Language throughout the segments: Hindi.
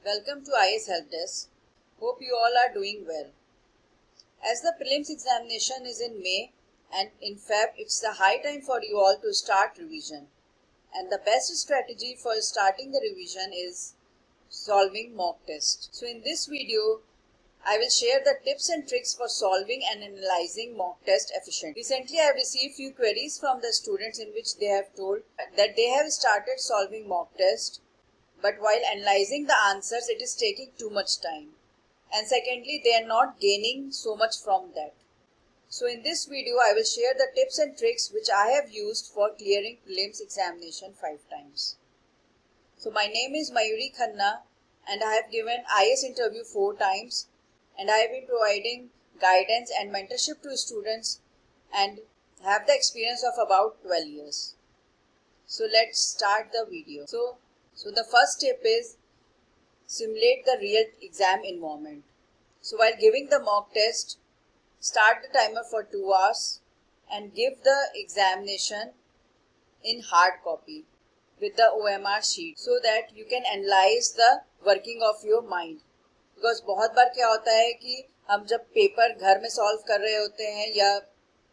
Welcome to IS Help Desk. Hope you all are doing well. As the prelims examination is in May and in Feb, it's the high time for you all to start revision. And the best strategy for starting the revision is solving mock test. So in this video, I will share the tips and tricks for solving and analyzing mock test efficiently. Recently, I have received few queries from the students in which they have told that they have started solving mock test, but while analyzing the answers, it is taking too much time. And secondly, they are not gaining so much from that. So in this video, I will share the tips and tricks which I have used for clearing prelims examination 5 times. So my name is Mayuri Khanna and I have given IS interview 4 times. And I have been providing guidance and mentorship to students and have the experience of about 12 years. So let's start the video. So the first tip is simulate the real exam environment. So while giving the mock test, start the timer for 2 hours and give the examination in hard copy with the OMR sheet so that you can analyze the working of your mind. Because बहुत बार क्या होता है कि हम जब पेपर घर में सॉल्व कर रहे होते हैं या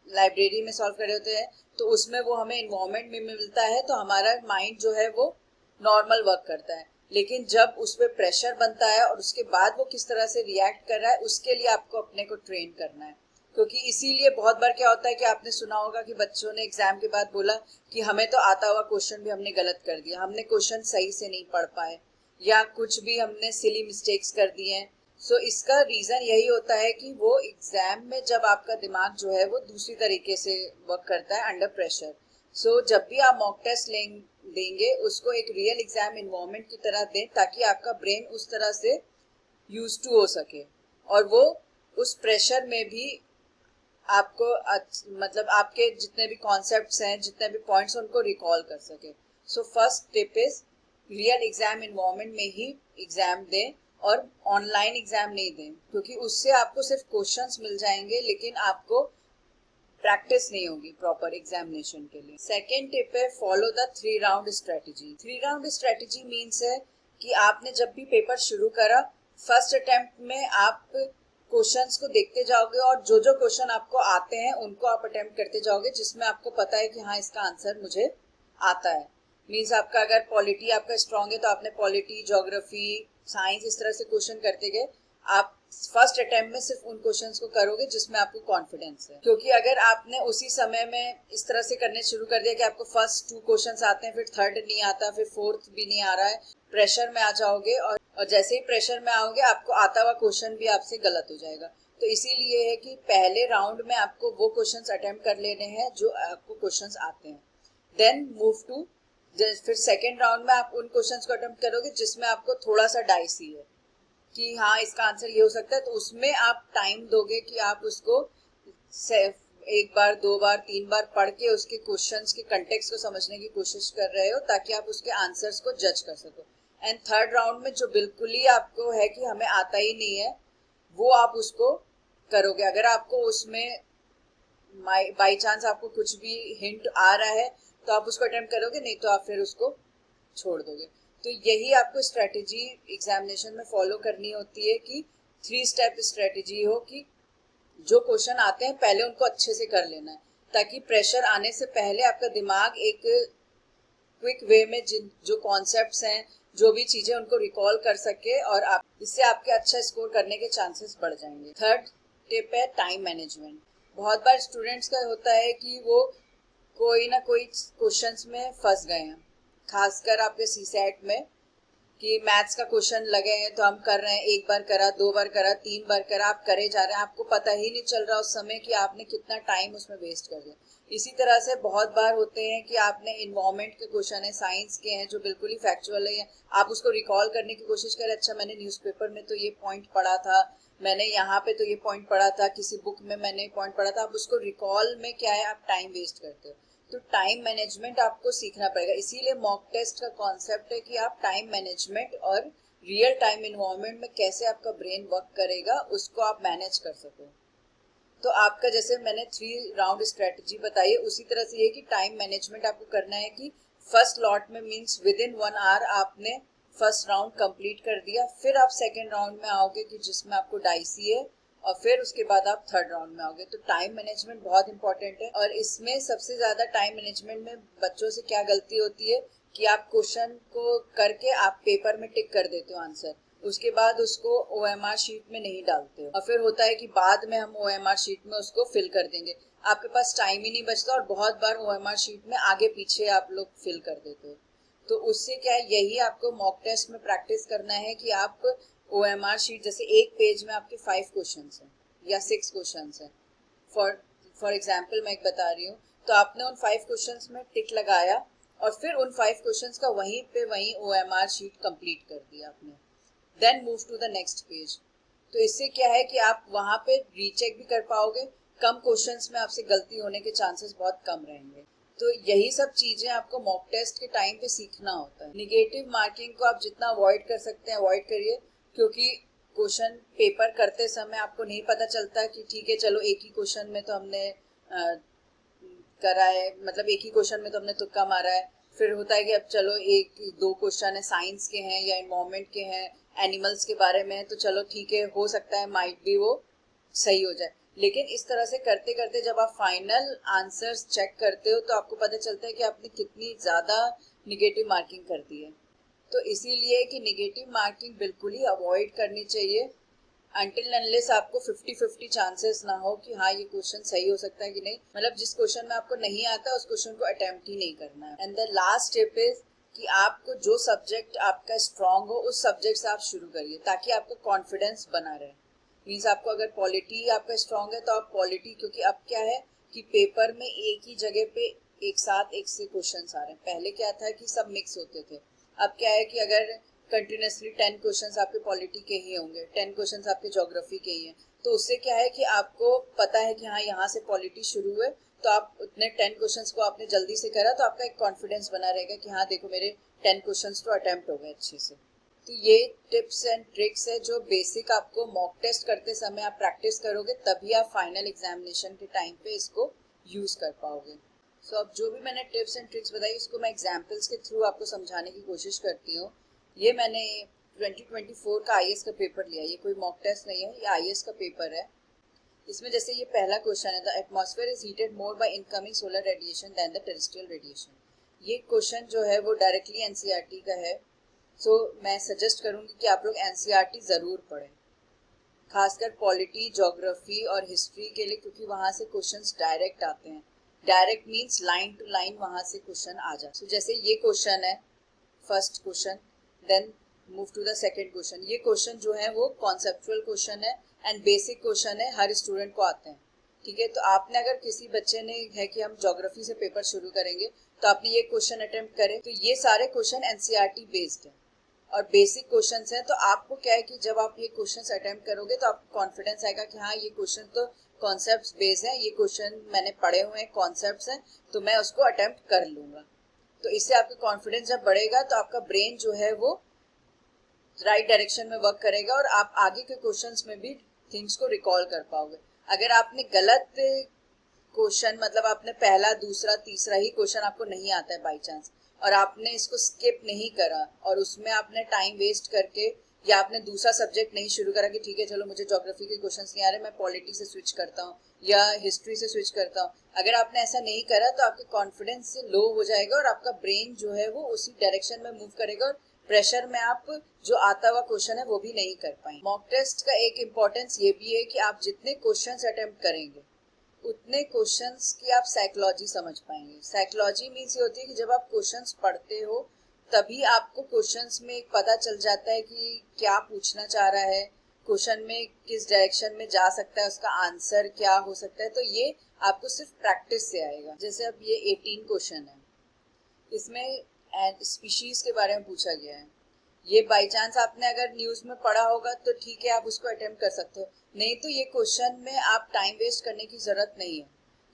लाइब्रेरी में सॉल्व कर रहे होते हैं तो उसमें वो हमें इन्वायरमेंट में मिलता है तो हमारा माइंड जो है वो नॉर्मल वर्क करता है, लेकिन जब उस पर प्रेशर बनता है और उसके बाद वो किस तरह से रिएक्ट कर रहा है उसके लिए आपको अपने को ट्रेन करना है. क्योंकि इसीलिए बहुत बार क्या होता है कि आपने सुना होगा कि बच्चों ने एग्जाम के बाद बोला कि हमें तो आता हुआ क्वेश्चन भी हमने गलत कर दिया, हमने क्वेश्चन सही से नहीं पढ़ पाए या कुछ भी हमने सिली मिस्टेक्स कर दिए हैं. सो इसका रीज़न यही होता है कि वो एग्ज़ाम में जब आपका दिमाग जो है वो दूसरी तरीके से वर्क करता है अंडर प्रेशर. सो जब भी आप मॉक टेस्ट देंगे उसको एक रियल एग्जाम इन्वायरमेंट की तरह दें ताकि आपका ब्रेन उस तरह से यूज टू हो सके और वो उस प्रेशर में भी आपको मतलब आपके जितने भी कॉन्सेप्ट्स हैं, जितने भी पॉइंट्स उनको रिकॉल कर सके. So first tip is real exam environment में ही एग्जाम दें और ऑनलाइन एग्जाम नहीं दें, क्योंकि उससे आपको सिर्फ क्वेश्चंस मिल जाएंगे लेकिन आपको प्रैक्टिस नहीं होगी प्रॉपर एग्जामिनेशन के लिए. सेकेंड टिप है follow the 3 round strategy. 3 round strategy means है कि आपने जब भी पेपर शुरू करा फर्स्ट अटेम्प्ट में आप क्वेश्चंस को देखते जाओगे और जो जो क्वेश्चन आपको आते हैं उनको आप अटेम्प्ट करते जाओगे जिसमें आपको पता है कि हाँ इसका आंसर मुझे आता है. मीन्स आपका अगर पॉलिटी आपका स्ट्रांग है तो आपने पॉलिटी, ज्योग्राफी, साइंस इस तरह से क्वेश्चन करते गए. आप फर्स्ट अटेम्प्ट में सिर्फ उन क्वेश्चंस को करोगे जिसमें आपको कॉन्फिडेंस है, क्योंकि अगर आपने उसी समय में इस तरह से करने शुरू कर दिया कि आपको फर्स्ट 2 क्वेश्चंस आते हैं, फिर थर्ड नहीं आता, फिर फोर्थ भी नहीं आ रहा है, प्रेशर में आ जाओगे और जैसे ही प्रेशर में आओगे आपको आता हुआ क्वेश्चन भी आपसे गलत हो जाएगा. तो इसीलिए है कि पहले राउंड में आपको वो क्वेश्चंस अटेम्प्ट कर लेने हैं जो आपको क्वेश्चंस आते हैं. देन मूव टू फिर सेकेंड राउंड में आप उन क्वेश्चंस को अटेम्प्ट करोगे जिसमें आपको थोड़ा सा डाइसी है कि हाँ इसका आंसर ये हो सकता है, तो उसमें आप टाइम दोगे कि आप उसको 1 बार 2 बार 3 बार पढ़ के उसके क्वेश्चंस के कंटेक्स्ट को समझने की कोशिश कर रहे हो ताकि आप उसके आंसर्स को जज कर सको. एंड थर्ड राउंड में जो बिल्कुल ही आपको है कि हमें आता ही नहीं है वो आप उसको करोगे. अगर आपको उसमें बाई चांस आपको कुछ भी हिंट आ रहा है तो आप उसको अटेम्प्ट करोगे, नहीं तो आप फिर उसको छोड़ दोगे. तो यही आपको स्ट्रेटेजी एग्जामिनेशन में फॉलो करनी होती है कि 3 स्टेप स्ट्रेटेजी हो कि जो क्वेश्चन आते हैं पहले उनको अच्छे से कर लेना है ताकि प्रेशर आने से पहले आपका दिमाग एक क्विक वे में जो कॉन्सेप्ट्स हैं, जो भी चीजें उनको रिकॉल कर सके और आप इससे आपके अच्छा स्कोर करने के चांसेस बढ़ जाएंगे. थर्ड टिप है टाइम मैनेजमेंट. बहुत बार स्टूडेंट्स का होता है कि वो कोई ना कोई क्वेश्चंस में फंस गए हैं, खासकर आपके सीसेट में कि मैथ्स का क्वेश्चन लगे हैं तो हम कर रहे हैं, 1 बार करा, 2 बार करा, 3 बार करा, आप करे जा रहे हैं, आपको पता ही नहीं चल रहा उस समय कि आपने कितना टाइम उसमें वेस्ट कर दिया. इसी तरह से बहुत बार होते हैं कि आपने इन्वायरमेंट के क्वेश्चन है, साइंस के हैं जो बिल्कुल ही फैक्चुअल है, आप उसको रिकॉल करने की कोशिश करें. अच्छा मैंने न्यूज़पेपर में तो ये पॉइंट पढ़ा था, मैंने यहाँ पे तो ये पॉइंट पढ़ा था, किसी बुक में मैंने पॉइंट पढ़ा था, आप उसको रिकॉल में क्या है आप टाइम वेस्ट करते हो. तो टाइम मैनेजमेंट आपको सीखना पड़ेगा. इसीलिए मॉक टेस्ट का कॉन्सेप्ट है कि आप टाइम मैनेजमेंट और रियल टाइम इन्वायरमेंट में कैसे आपका ब्रेन वर्क करेगा उसको आप मैनेज कर सको. तो आपका जैसे मैंने 3 राउंड स्ट्रेटेजी बताई है उसी तरह से ये कि टाइम मैनेजमेंट आपको करना है कि फर्स्ट लॉट में मीन्स विद इन 1 आवर आपने फर्स्ट राउंड कंप्लीट कर दिया, फिर आप सेकेंड राउंड में आओगे कि जिसमें आपको डाइसी है, और फिर उसके बाद आप थर्ड राउंड में आओगे। तो टाइम मैनेजमेंट बहुत इंपॉर्टेंट है। और इसमें सबसे ज्यादा टाइम मैनेजमेंट में बच्चों से क्या गलती होती है कि आप क्वेश्चन को करके आप पेपर में टिक कर देते हो आंसर, उसके बाद उसको ओएमआर शीट में नहीं डालते हो, और फिर होता है कि बाद में हम ओएमआर शीट में उसको फिल कर देंगे, आपके पास टाइम ही नहीं बचता, और बहुत बार ओएमआर शीट में आगे पीछे आप लोग फिल कर देते हो। तो उससे क्या है, यही आपको मॉक टेस्ट में प्रैक्टिस करना है कि आप ओएमआर शीट, जैसे एक पेज में आपके 5 क्वेश्चंस हैं या 6 क्वेश्चंस हैं, फॉर एग्जांपल मैं एक बता रही हूँ, तो आपने उन 5 क्वेश्चंस में टिक लगाया और फिर उन 5 क्वेश्चंस का वहीं पे वहीं ओएमआर शीट कंप्लीट कर दिया आपने, then move to the next page. तो इससे क्या है कि आप वहां पे रीचेक भी कर पाओगे, कम क्वेश्चंस में आपसे गलती होने के चांसेस बहुत कम रहेंगे। तो यही सब चीजें आपको मॉक टेस्ट के टाइम पे सीखना होता है। निगेटिव मार्किंग को आप जितना अवॉइड कर सकते हैं अवॉइड करिए, क्योंकि क्वेश्चन पेपर करते समय आपको नहीं पता चलता कि ठीक है चलो एक ही क्वेश्चन में तो हमने करा है, मतलब एक ही क्वेश्चन में तो हमने तुक्का मारा है, फिर होता है कि अब चलो एक दो क्वेश्चन है साइंस के हैं या एनवायरमेंट के हैं, एनिमल्स के बारे में है, तो चलो ठीक है हो सकता है माइट भी वो सही हो जाए। लेकिन इस तरह से करते करते जब आप फाइनल आंसर्स चेक करते हो तो आपको पता चलता है कि आपने कितनी ज्यादा निगेटिव मार्किंग कर दी है। तो इसीलिए कि निगेटिव मार्किंग बिल्कुल ही अवॉइड करनी चाहिए अनटिल अनलेस आपको 50-50 चांसेस ना हो कि हाँ ये क्वेश्चन सही हो सकता है कि नहीं, मतलब जिस क्वेश्चन में आपको नहीं आता उस क्वेश्चन को अटेम्प्ट ही नहीं करना है। And the last tip is कि आपको जो सब्जेक्ट आपका स्ट्रांग हो उस सब्जेक्ट से आप शुरू करिए ताकि आपका कॉन्फिडेंस बना रहे। मीन्स आपको अगर पॉलिटी आपका स्ट्रांग है तो आप पॉलिटी, क्योंकि अब क्या है कि पेपर में एक ही जगह पे एक साथ एक से क्वेश्चन आ रहे हैं, पहले क्या था कि सब मिक्स होते थे, अब क्या है कि अगर कंटिन्यूसली 10 क्वेश्चंस आपके पॉलिटी के ही होंगे, 10 क्वेश्चंस आपके ज्योग्राफी के ही हैं, तो उससे क्या है कि आपको पता है कि हाँ यहाँ से पॉलिटी शुरू है, तो आप उतने 10 क्वेश्चंस को आपने जल्दी से करा तो आपका एक कॉन्फिडेंस बना रहेगा कि हाँ देखो मेरे 10 क्वेश्चंस तो अटेम्प्ट हो गए अच्छे से। तो ये टिप्स एंड ट्रिक्स है जो बेसिक आपको मॉक टेस्ट करते समय आप प्रैक्टिस करोगे तभी आप फाइनल एग्जामिनेशन के टाइम पे इसको यूज कर पाओगे। सो अब जो भी मैंने टिप्स एंड ट्रिक्स बताई उसको मैं एग्जाम्पल्स के थ्रू आपको समझाने की कोशिश करती हूँ। ये मैंने 2024 का आईएएस का पेपर लिया, ये कोई मॉक टेस्ट नहीं है, ये आईएएस का पेपर है। इसमें जैसे ये पहला क्वेश्चन है, the atmosphere is heated more by incoming solar radiation than the terrestrial radiation. ये क्वेश्चन जो है वो डायरेक्टली एनसीईआरटी का है। सो मैं सजेस्ट करूंगी कि आप लोग एनसीईआरटी जरूर पढ़ें, खासकर पॉलिटी, ज्योग्राफी और हिस्ट्री के लिए, क्योंकि वहां से क्वेश्चंस डायरेक्ट आते हैं। Direct means line to line वहां से क्वेश्चन आ जाए। so, जैसे ये क्वेश्चन है first question, then move to the second question. ये क्वेश्चन जो है वो कॉन्सेप्चुअल क्वेश्चन है एंड बेसिक क्वेश्चन है, हर स्टूडेंट को आते हैं। ठीक है, तो आपने अगर किसी बच्चे ने है कि हम ज्योग्राफी से पेपर शुरू करेंगे तो आपने ये क्वेश्चन अटेम्प्ट करें, तो ये सारे क्वेश्चन एनसीईआरटी बेस्ड है और बेसिक क्वेश्चंस हैं। तो आपको क्या है कि जब आप ये क्वेश्चंस अटेम्प्ट करोगे तो आपको कॉन्फिडेंस आएगा कि हाँ ये क्वेश्चन तो कॉन्सेप्ट्स बेस्ड है, ये क्वेश्चन मैंने पढ़े हुए हैं, कॉन्सेप्ट्स हैं, तो मैं उसको अटेम्प्ट कर लूंगा। तो इससे आपका कॉन्फिडेंस जब बढ़ेगा तो आपका ब्रेन जो है वो राइट डायरेक्शन में वर्क करेगा और आप आगे के क्वेश्चंस में भी थिंग्स को रिकॉल कर पाओगे। अगर आपने गलत क्वेश्चन, मतलब आपने पहला दूसरा तीसरा ही क्वेश्चन आपको नहीं आता है बाई चांस और आपने इसको स्किप नहीं करा और उसमें आपने टाइम वेस्ट करके, या आपने दूसरा सब्जेक्ट नहीं शुरू करा कि ठीक है चलो मुझे ज्योग्राफी के क्वेश्चंस नहीं आ रहे, मैं पॉलिटी से स्विच करता हूँ या हिस्ट्री से स्विच करता हूँ, अगर आपने ऐसा नहीं करा तो आपका कॉन्फिडेंस लो हो जाएगा और आपका ब्रेन जो है वो उसी डायरेक्शन में मूव करेगा और प्रेशर में आप जो आता हुआ क्वेश्चन है वो भी नहीं कर पाएंगे। मॉक टेस्ट का एक इम्पोर्टेंस ये भी है कि आप जितने क्वेश्चंस अटेम्प्ट करेंगे उतने क्वेश्चंस की आप साइकोलॉजी समझ पाएंगे। साइकोलॉजी मीन्स ये होती है कि जब आप क्वेश्चंस पढ़ते हो तभी आपको क्वेश्चंस में एक पता चल जाता है कि क्या पूछना चाह रहा है, क्वेश्चन में किस डायरेक्शन में जा सकता है, उसका आंसर क्या हो सकता है। तो ये आपको सिर्फ प्रैक्टिस से आएगा। जैसे अब ये 18 क्वेश्चन है, इसमें स्पीशीज के बारे में पूछा गया है। ये बाई चांस आपने अगर न्यूज में पढ़ा होगा तो ठीक है आप उसको अटेम्प्ट कर सकते हो, नहीं तो ये क्वेश्चन में आप टाइम वेस्ट करने की जरूरत नहीं है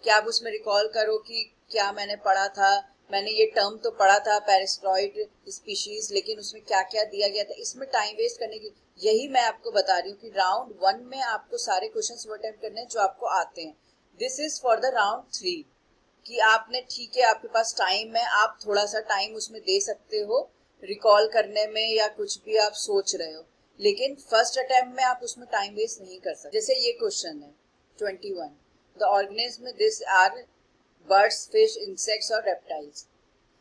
कि आप उसमें रिकॉल करो कि क्या मैंने पढ़ा था, मैंने ये टर्म तो पढ़ा था पैरास्टॉइड स्पीशीज, लेकिन उसमें क्या क्या दिया गया था। इसमें टाइम वेस्ट करने की, यही मैं आपको बता रही हूँ कि राउंड 1 में आपको सारे क्वेश्चन वो अटेम्प्ट करने हैं जो आपको आते हैं। This is for the round 3 कि आपने, ठीक है आपके पास टाइम है, आप थोड़ा सा टाइम उसमें दे सकते हो, रिकॉल करने में या कुछ भी आप सोच रहे हो, लेकिन फर्स्ट अटेम्प्ट में आप उसमें टाइम वेस्ट नहीं कर सकते। जैसे ये क्वेश्चन है 21, the organism this are birds, fish, insects और रेप्टाइल्स।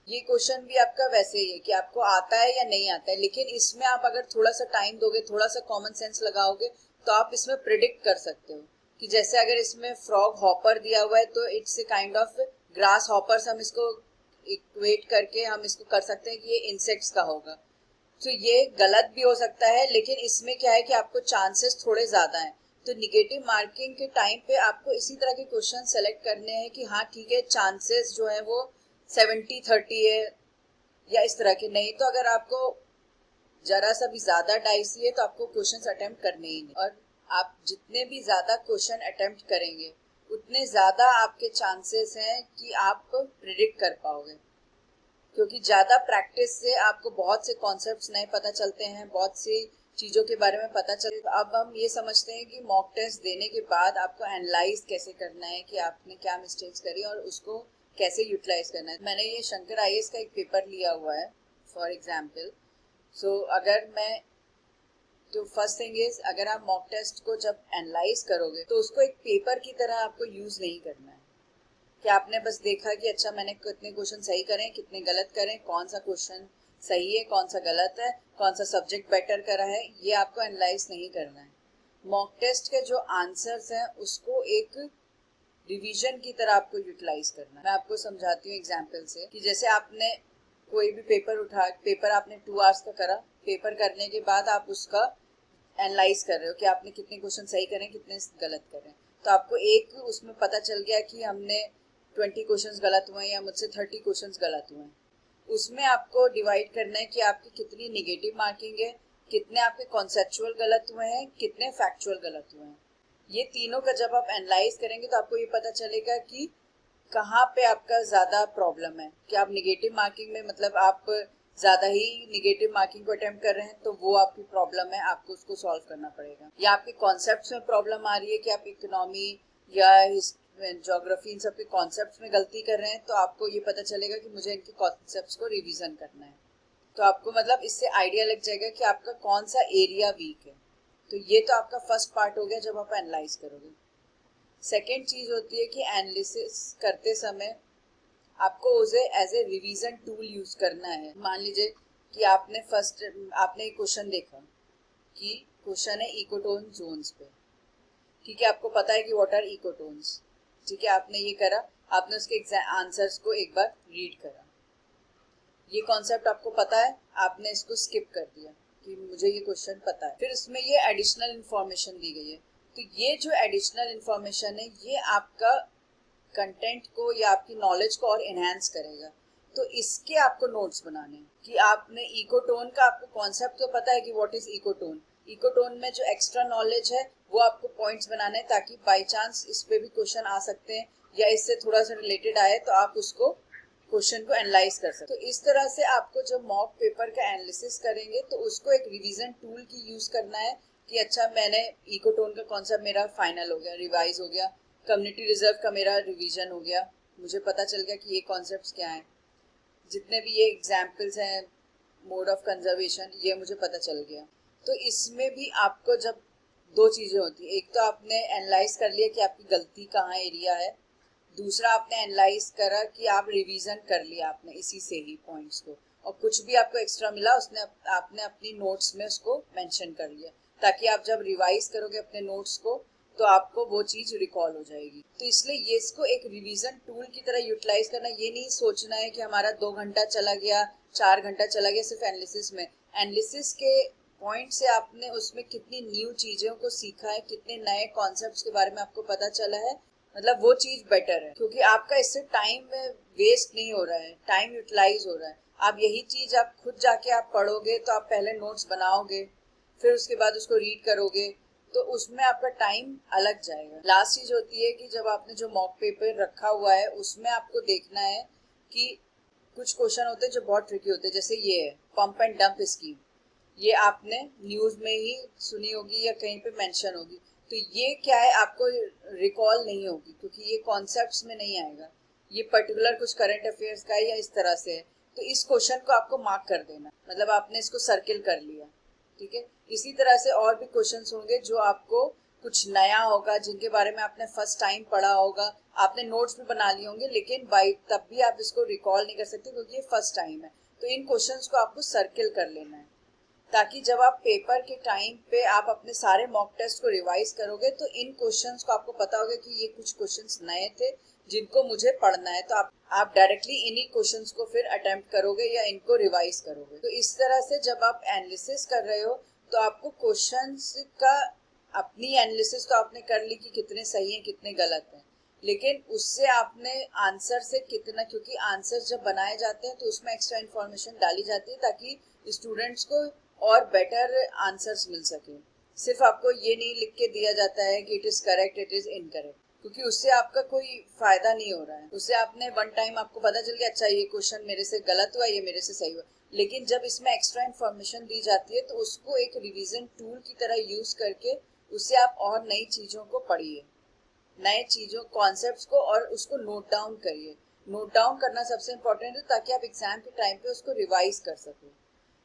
ये क्वेश्चन भी आपका वैसे ही है कि आपको आता है या नहीं आता है, लेकिन इसमें आप अगर थोड़ा सा टाइम दोगे, थोड़ा सा कॉमन सेंस लगाओगे, तो आप इसमें प्रिडिक्ट कर सकते हो कि जैसे अगर इसमें फ्रॉग हॉपर दिया हुआ है तो it's a kind of grass hoppers, हम इसको इक्वेट करके हम इसको कर सकते हैं कि ये इंसेक्ट्स का होगा। तो ये गलत भी हो सकता है, लेकिन इसमें क्या है कि आपको चांसेस थोड़े ज्यादा हैं। तो निगेटिव मार्किंग के टाइम पे आपको इसी तरह के क्वेश्चन सेलेक्ट करने हैं कि हाँ ठीक है, चांसेस जो है वो 70-30 है या इस तरह के। नहीं तो अगर आपको जरा सा भी ज्यादा डाइसी है तो आपको क्वेश्चंस अटेम्प्ट करने ही नहीं। और आप जितने भी ज्यादा क्वेश्चन अटेम्प्ट करेंगे उतने ज्यादा आपके चांसेस हैं कि आप प्रिडिक्ट कर पाओगे, क्योंकि ज्यादा प्रैक्टिस से आपको बहुत से कॉन्सेप्ट्स नए पता चलते हैं, बहुत सी चीजों के बारे में पता चलता है। अब हम ये समझते हैं कि मॉक टेस्ट देने के बाद आपको एनालाइज कैसे करना है कि आपने क्या मिस्टेक्स करी और उसको कैसे यूटिलाइज करना है। मैंने ये शंकर आईएएस का एक पेपर लिया हुआ है फॉर एग्जाम्पल। सो अगर मैं, तो फर्स्ट थिंग इज, अगर आप मॉक टेस्ट को जब एनालाइज करोगे तो उसको एक पेपर की तरह आपको यूज नहीं करना है कि आपने बस देखा कि अच्छा मैंने कितने क्वेश्चन सही करें, कितने गलत करें, कौन सा क्वेश्चन सही है, कौन सा गलत है, कौन सा सब्जेक्ट बेटर करा है, ये आपको एनालाइज नहीं करना है। मॉक टेस्ट के जो आंसर्स हैं उसको एक रिवीजन की तरह आपको यूटिलाइज करना है। मैं आपको समझाती हूँ एग्जाम्पल से कि जैसे आपने कोई भी पेपर आपने 2 आवर्स का करा, पेपर करने के बाद आप उसका एनालाइज कर रहे हो कि आपने कितने क्वेश्चन सही करें, कितने गलत करें। तो आपको एक उसमें पता चल गया कि हमने 20 क्वेश्चंस गलत हुए या मुझसे 30 क्वेश्चंस गलत हुए। उसमें आपको डिवाइड करना है कि आपकी कितनी निगेटिव मार्किंग है, कितने आपके कॉन्सेप्चुअल गलत हुए हैं, कितने फैक्चुअल गलत हुए हैं। ये तीनों का जब आप एनालाइज करेंगे तो आपको ये पता चलेगा कि कहाँ पे आपका ज्यादा प्रॉब्लम है। कि आप निगेटिव मार्किंग में, मतलब आप ज्यादा ही निगेटिव मार्किंग को अटेम्प्ट कर रहे हैं, तो वो आपकी प्रॉब्लम है, आपको उसको सॉल्व करना पड़ेगा। या आपके कॉन्सेप्ट्स में प्रॉब्लम आ रही है कि आप इकोनॉमी या ज्योग्राफी इन सब के कॉन्सेप्ट्स में गलती कर रहे हैं, तो आपको ये पता चलेगा कि मुझे इनके कॉन्सेप्ट्स को रिवीजन करना है। तो आपको मतलब इससे आइडिया लग जाएगा कि आपका कौन सा एरिया वीक है। तो ये तो आपका फर्स्ट पार्ट हो गया जब आप एनालाइज करोगे। सेकेंड चीज होती है कि एनालिसिस करते समय आपको उसे as a revision tool use करना है। मान लीजिए कि आपने एक क्वेश्चन देखा कि क्वेश्चन है इकोटोन जोन्स पे। ठीक है, आपको पता है कि व्हाट आर इकोटोन्स। ठीक है, आपने ये करा, आपने उसके आंसर्स को एक बार रीड करा, ये कॉन्सेप्ट आपको पता है, आपने इसको स्किप कर दिया कि मुझे ये क्वेश्चन पता है। फिर उसमें ये एडिशनल इंफॉर्मेशन दी गई है, तो ये जो एडिशनल इंफॉर्मेशन है ये आपका कंटेंट को या आपकी नॉलेज को और एनहांस करेगा। तो इसके आपको नोट्स बनाने हैं कि आपने इकोटोन का, आपको कॉन्सेप्ट तो पता है कि व्हाट इज इकोटोन। इकोटोन में जो एक्स्ट्रा नॉलेज है वो आपको पॉइंट्स बनाने हैं, ताकि बाई चांस इस पे भी क्वेश्चन आ सकते हैं या इससे थोड़ा सा रिलेटेड आए तो आप उसको क्वेश्चन को एनालाइज कर सकते हो। तो इस तरह से आपको जब मॉक पेपर का एनालिसिस करेंगे तो उसको एक रिवीजन टूल की यूज करना है कि अच्छा मैंने इकोटोन का कॉन्सेप्ट मेरा फाइनल हो गया, रिवाइज हो गया, कम्युनिटी रिजर्व का मेरा रिवीजन हो गया, मुझे पता चल गया कि ये कॉन्सेप्ट्स क्या हैं, जितने भी ये एग्जाम्पल्स हैं, मोड ऑफ कंजर्वेशन, ये मुझे पता चल गया। तो इसमें भी आपको जब दो चीजें होती है, एक तो आपने एनालाइज कर लिया कि आपकी गलती कहाँ एरिया है, दूसरा आपने एनालाइज करा कि आप रिवीजन कर लिया आपने इसी से ही पॉइंट्स को, और कुछ भी आपको एक्स्ट्रा मिला उसने आपने अपनी नोट्स में उसको मेंशन कर लिया, ताकि आप जब रिवाइज करोगे अपने नोट्स को तो आपको वो चीज रिकॉल हो जाएगी। तो इसलिए ये इसको एक रिवीजन टूल की तरह यूटिलाइज करना, ये नहीं सोचना है कि हमारा 2 घंटा चला गया, 4 घंटा चला गया सिर्फ एनालिसिस में। एनालिसिस के पॉइंट से आपने उसमें कितनी न्यू चीजों को सीखा है, कितने नए कॉन्सेप्ट्स के बारे में आपको पता चला है, मतलब वो चीज बेटर है, क्योंकि आपका इससे टाइम वेस्ट नहीं हो रहा है, टाइम यूटिलाइज हो रहा है। आप यही चीज आप खुद जाके आप पढ़ोगे तो आप पहले नोट्स बनाओगे, फिर उसके बाद उसको रीड करोगे, तो उसमें आपका टाइम अलग जाएगा। लास्ट चीज होती है कि जब आपने जो मॉक पेपर रखा हुआ है उसमें आपको देखना है कि कुछ क्वेश्चन होते हैं जो बहुत ट्रिकी होते हैं। जैसे ये है पंप एंड डंप स्कीम, ये आपने न्यूज में ही सुनी होगी या कहीं पे मेंशन होगी। तो ये क्या है, आपको रिकॉल नहीं होगी क्योंकि ये कॉन्सेप्ट्स में नहीं आएगा, ये पर्टिकुलर कुछ करंट अफेयर्स का है या इस तरह से है। तो तो इस क्वेश्चन को आपको मार्क कर देना, मतलब आपने इसको सर्किल कर लिया, ठीक है। इसी तरह से और भी क्वेश्चंस होंगे जो आपको कुछ नया होगा, जिनके बारे में आपने फर्स्ट टाइम पढ़ा होगा, आपने नोट्स भी बना लिए होंगे, लेकिन बाई तब भी आप इसको रिकॉल नहीं कर सकते क्योंकि ये फर्स्ट टाइम है। तो इन क्वेश्चंस को आपको सर्किल कर लेना है, ताकि जब आप पेपर के टाइम पे आप अपने सारे मॉक टेस्ट को रिवाइज करोगे तो इन क्वेश्चंस को आपको पता होगा कि ये कुछ क्वेश्चंस नए थे जिनको मुझे पढ़ना है, तो आप डायरेक्टली इन्हीं क्वेश्चंस को फिर अटेम्प्ट करोगे या इनको रिवाइज करोगे। तो इस तरह से जब आप एनालिसिस कर रहे हो तो आपको क्वेश्चंस का अपनी एनालिसिस तो आपने कर ली कि कितने सही हैं कितने गलत हैं, लेकिन उससे आपने आंसर से कितना, क्योंकि आंसर जब बनाए जाते हैं तो उसमें एक्स्ट्रा इन्फॉर्मेशन डाली जाती है ताकि स्टूडेंट्स को और बेटर आंसर्स मिल सके। सिर्फ आपको ये नहीं लिख के दिया जाता है कि it is correct it is incorrect, क्योंकि उससे आपका कोई फायदा नहीं हो रहा है। उससे आपने वन टाइम आपको पता चल गया अच्छा ये क्वेश्चन मेरे से गलत हुआ, ये मेरे से सही हुआ, लेकिन जब इसमें एक्स्ट्रा इन्फॉर्मेशन दी जाती है तो उसको एक रिवीजन टूल की तरह यूज करके उससे आप और नई चीजों को पढ़िए, नए चीजों कॉन्सेप्ट्स को, और उसको नोट डाउन करिए। नोट डाउन करना सबसे इम्पोर्टेंट है ताकि आप एग्जाम के टाइम पे उसको रिवाइज कर सको,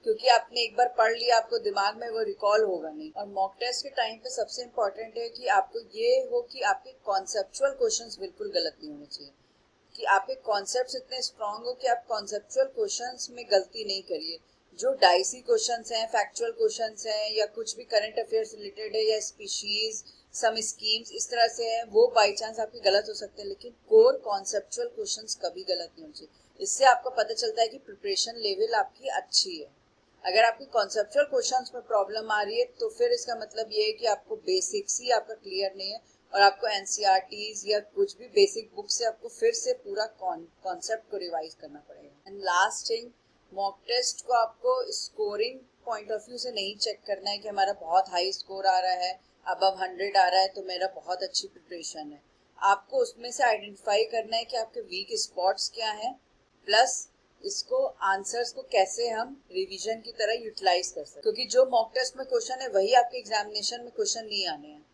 क्योंकि आपने एक बार पढ़ लिया आपको दिमाग में वो रिकॉल होगा नहीं। और मॉक टेस्ट के टाइम पे सबसे इम्पोर्टेंट है कि आपको ये हो कि आपके कॉन्सेप्चुअल क्वेश्चंस बिल्कुल गलत नहीं होने चाहिए, कि आपके कॉन्सेप्ट्स इतने स्ट्रांग हो कि आप कॉन्सेप्चुअल क्वेश्चंस में गलती नहीं करिए। जो डाइसी क्वेश्चंस हैं, फैक्चुअल क्वेश्चंस हैं, या कुछ भी करंट अफेयर्स रिलेटेड है या स्पीशीज सम स्कीम्स इस तरह से है, वो बाई चांस आपके गलत हो सकते हैं, लेकिन कोर कॉन्सेप्चुअल क्वेश्चंस कभी गलत नहीं होने चाहिए। इससे आपको पता चलता है कि प्रिपरेशन लेवल आपकी अच्छी है। अगर आपकी कॉन्सेप्चुअल क्वेश्चंस में प्रॉब्लम आ रही है तो फिर इसका मतलब ये है कि आपको बेसिक्स ही आपका क्लियर नहीं है और आपको एनसीईआरटीज या कुछ भी बेसिक बुक से आपको फिर से पूरा कॉन्सेप्ट को रिवाइज करना पड़ेगा। And last thing, mock test को आपको स्कोरिंग पॉइंट ऑफ व्यू से नहीं चेक करना है कि हमारा बहुत हाई स्कोर आ रहा है, अबव 100 आ रहा है तो मेरा बहुत अच्छी प्रिपरेशन है। आपको उसमें से आइडेंटिफाई करना है कि आपके वीक स्पॉट्स क्या हैं, प्लस इसको आंसर्स को कैसे हम रिवीजन की तरह यूटिलाइज कर सकते, क्योंकि जो मॉक टेस्ट में क्वेश्चन है वही आपके एग्जामिनेशन में क्वेश्चन नहीं आने हैं।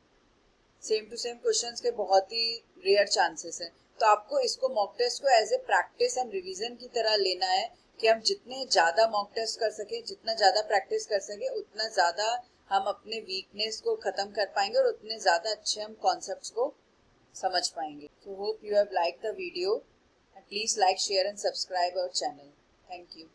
सेम टू सेम क्वेश्चंस के बहुत ही रेयर चांसेस हैं। तो आपको इसको मॉक टेस्ट को as a practice and revision की तरह लेना है कि हम जितने ज्यादा मॉक टेस्ट कर सके, जितना ज्यादा प्रैक्टिस कर सके, उतना ज्यादा हम अपने वीकनेस को खत्म कर पाएंगे और उतने ज्यादा अच्छे हम कॉन्सेप्ट्स को समझ पाएंगे। So hope you have liked the video and please like, share and subscribe our channel. Thank you.